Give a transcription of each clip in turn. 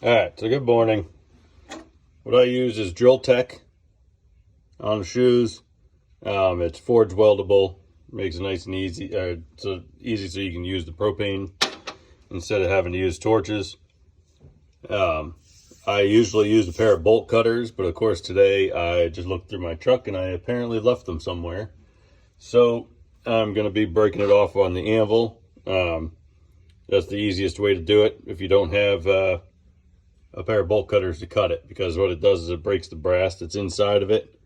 Alright, so good morning. What I use is Drilltek on the shoes. It's forge weldable, makes it nice and easy. So easy so you can use the propane instead of having to use torches. I usually use a pair of bolt cutters, but of course today I just looked through my truck and I apparently left them somewhere. So I'm going to be breaking it off on the anvil. That's the easiest way to do it if you don't have a pair of bolt cutters to cut it, because what it does is it breaks the brass that's inside of it,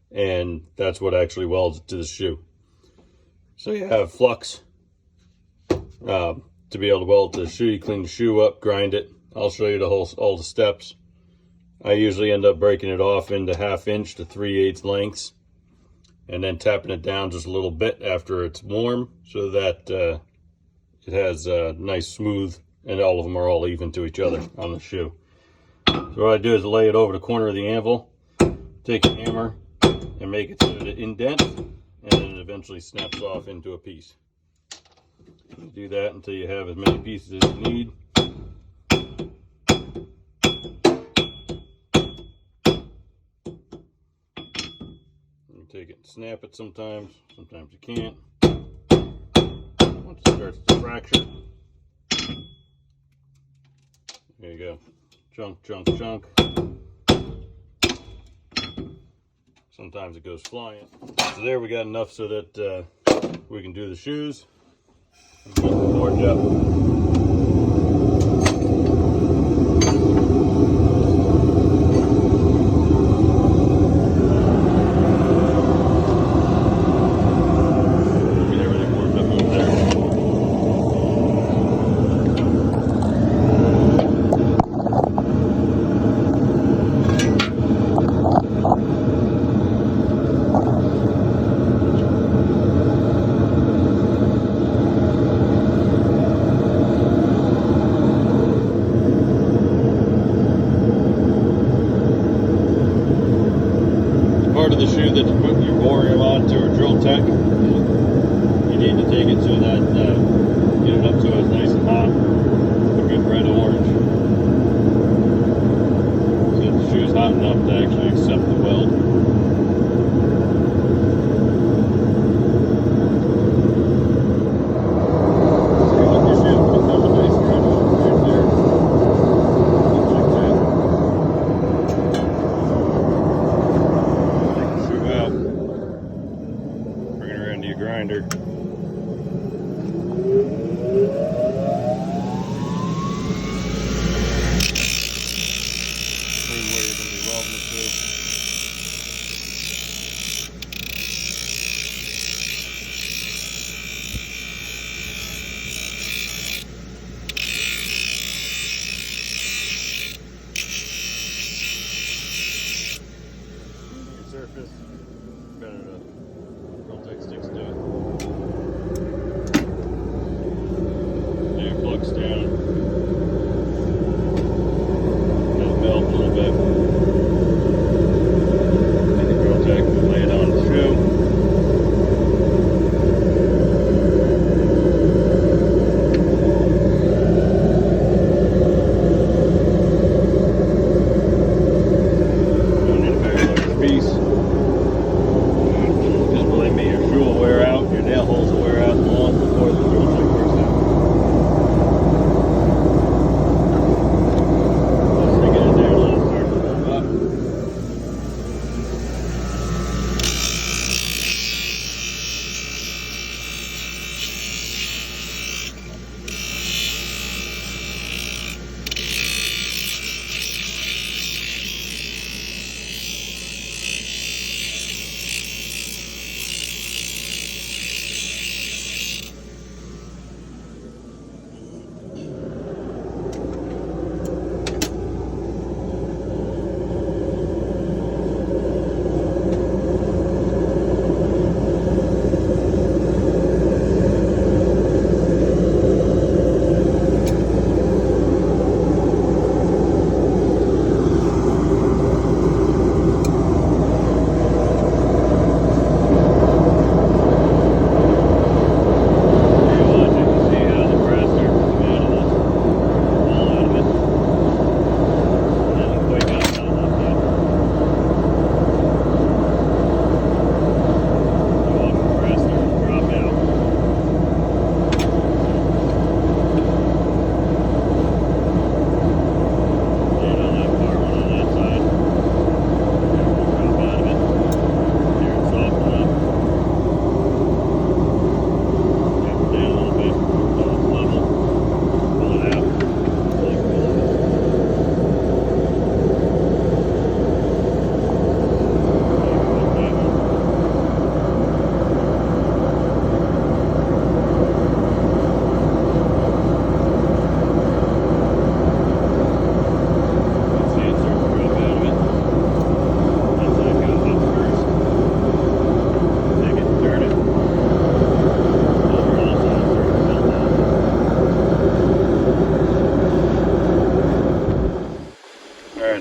and that's what actually welds it to the shoe. So you have flux to be able to weld to the shoe. You clean the shoe up, grind it. I'll show you all the steps. I usually end up breaking it off into 1/2 inch to 3/8 lengths, and then tapping it down just a little bit after it's warm, so that it has a nice smooth, and all of them are all even to each other on the shoe. So what I do is lay it over the corner of the anvil, take a hammer and make it so that it indents, and then it eventually snaps off into a piece. You do that until you have as many pieces as you need. You take it and snap it sometimes you can't. Once it starts to fracture, there you go. Chunk, chunk, chunk. Sometimes it goes flying. So there we got enough so that we can do the shoes. More depth.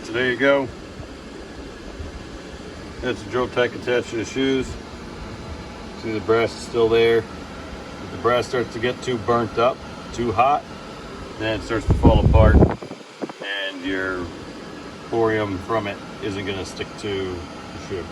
Alright, so there you go. That's the Drilltek attached to the shoes. See, the brass is still there. If the brass starts to get too burnt up, too hot, then it starts to fall apart and your corium from it isn't going to stick to the shoe.